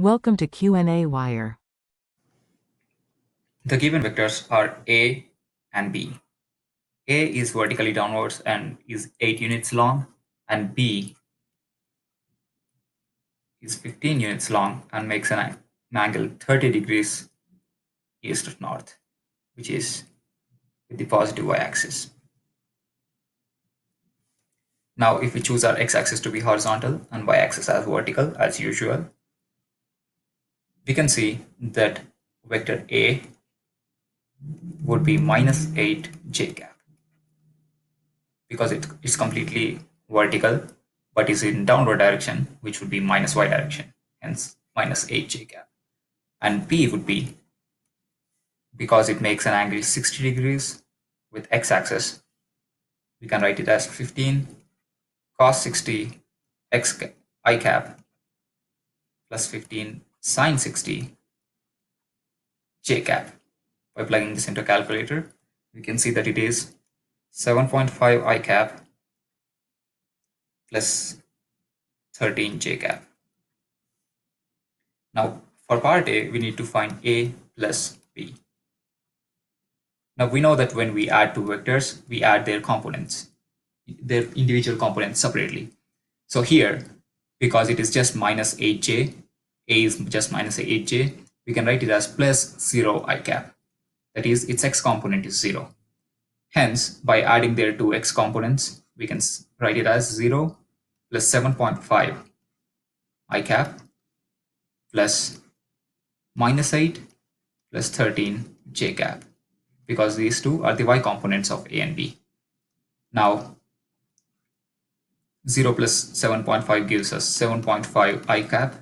Welcome to qnawire. The given vectors are A and B. A is vertically downwards and is 8 units long, and B is 15 units long and makes an angle 30 degrees east of north, which is with the positive y-axis. Now, if we choose our x-axis to be horizontal and y-axis as vertical as usual, we can see that vector A would be minus 8 j cap because it is completely vertical but is in downward direction, which would be minus y direction, hence minus 8 j cap. And B would be, because it makes an angle 60 degrees with x-axis, we can write it as 15 cos 60 x I cap plus 15 sine 60 j cap. By plugging this into a calculator, we can see that it is 7.5 I cap plus 13 j cap. Now, for part A, we need to find A plus B. Now, we know that when we add two vectors, we add their components, their individual components separately. So here, because it is just minus 8j, A is just minus 8j, we can write it as plus 0 I cap. That is, its x component is 0. Hence, by adding their two x components, we can write it as 0 plus 7.5 I cap plus minus 8 plus 13 j cap, because these two are the y components of A and B. Now, 0 plus 7.5 gives us 7.5 I cap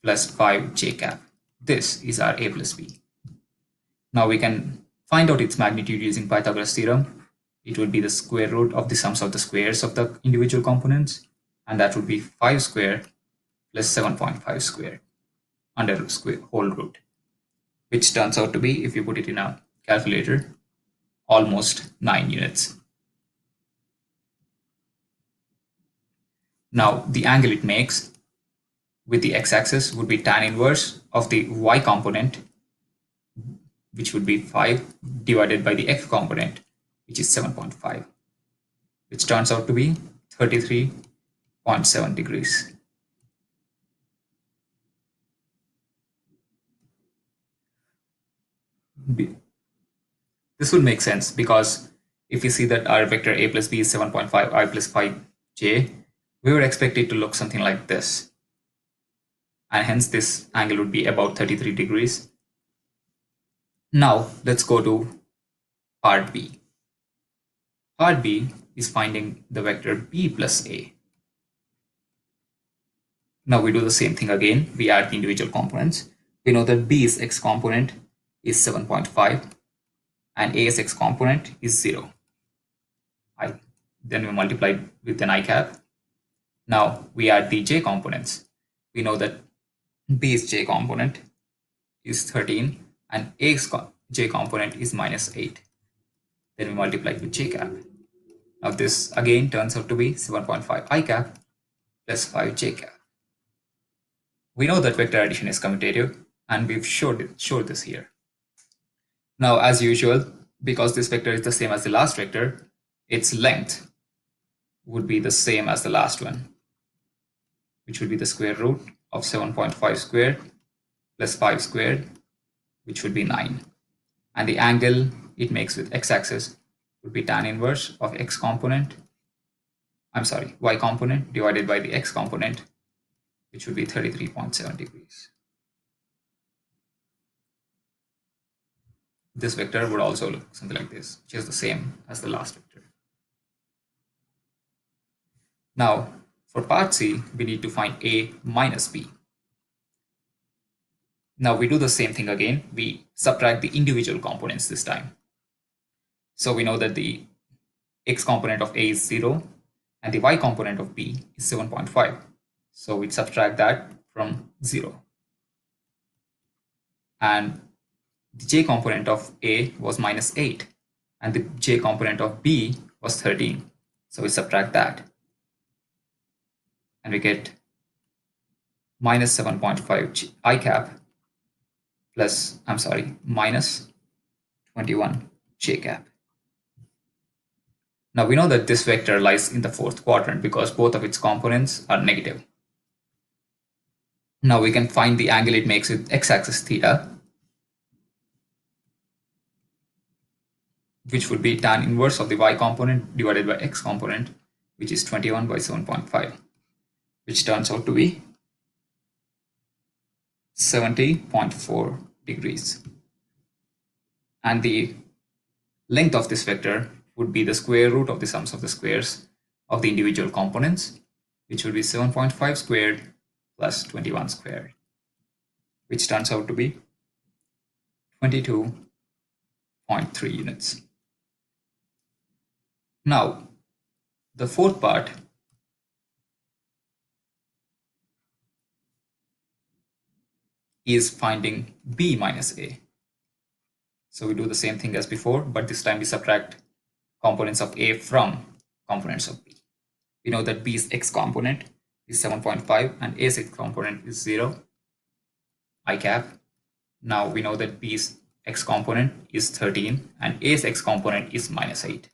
plus 5 j cap. This is our A plus B. Now we can find out its magnitude using Pythagoras theorem. It would be the square root of the sums of the squares of the individual components, and that would be 5 squared plus 7.5 squared under square whole root, which turns out to be, if you put it in a calculator, almost 9 units. Now, the angle it makes with the x-axis would be tan inverse of the y component, which would be 5, divided by the x component, which is 7.5, which turns out to be 33.7 degrees. This would make sense because if we see that our vector A plus B is 7.5 I plus 5j, we would expect it to look something like this. And hence this angle would be about 33 degrees. Now let's go to part B. Part B is finding the vector B plus A. Now we do the same thing again. We add the individual components. We know that B's x component is 7.5 and A's x component is 0. Then we multiply with an I cap. Now we add the j components. We know that B's j component is 13 and A's j component is minus 8. Then we multiply with j cap. Now this again turns out to be 7.5 I cap plus 5 j cap. We know that vector addition is commutative, and we've showed this here. Now, as usual, because this vector is the same as the last vector, its length would be the same as the last one, which would be the square root of 7.5 squared plus 5 squared, which would be 9. And the angle it makes with x-axis would be tan inverse of y component divided by the x component, which would be 33.7 degrees. This vector would also look something like this, which is the same as the last vector. Now, for part C, we need to find A minus B. Now we do the same thing again. We subtract the individual components this time. So we know that the x component of A is 0 and the y component of B is 7.5. So we subtract that from 0. And the j component of A was minus 8 and the j component of B was 13. So we subtract that and we get minus 7.5 I cap plus, minus 21 j cap. Now we know that this vector lies in the fourth quadrant because both of its components are negative. Now we can find the angle it makes with x-axis theta, which would be tan inverse of the y component divided by x component, which is 21 by 7.5, which turns out to be 70.4 degrees. And the length of this vector would be the square root of the sums of the squares of the individual components, which would be 7.5 squared plus 21 squared, which turns out to be 22.3 units. Now, the fourth part is finding b minus a. So we do the same thing as before, but this time we subtract components of a from components of b. We know that b's x component is 7.5 and a's x component is 0, I cap. Now we know that b's x component is 13 and a's x component is minus 8.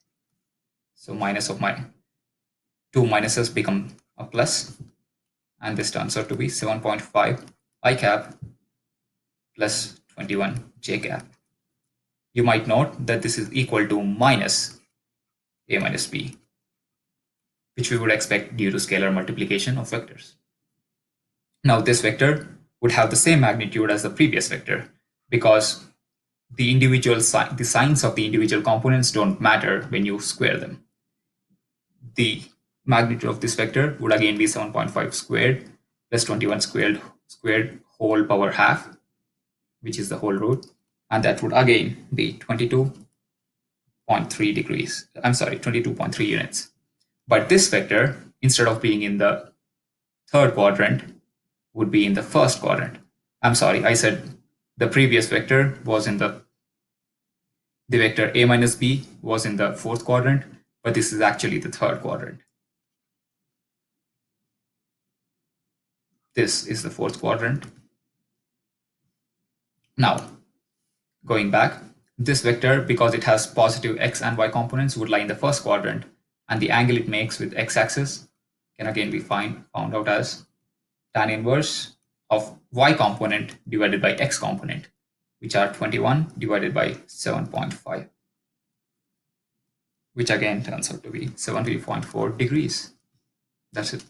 So minus of my two minuses become a plus, and this turns out to be 7.5 I cap plus 21 j cap. You might note that this is equal to minus a minus b, which we would expect due to scalar multiplication of vectors. Now this vector would have the same magnitude as the previous vector because the signs of the individual components don't matter when you square them. The magnitude of this vector would again be 7.5 squared plus 21 squared whole power half, which is the whole root, and that would again be 22.3 degrees. 22.3 units. But this vector, instead of being in the third quadrant, would be in the first quadrant. I said the previous vector was in the vector a minus b was in the fourth quadrant, but this is actually the third quadrant. This is the fourth quadrant. Now, going back, this vector, because it has positive x and y components, would lie in the first quadrant, and the angle it makes with x-axis can again be found out as tan inverse of y component divided by x component, which are 21 divided by 7.5, which again turns out to be 70.4 degrees. That's it.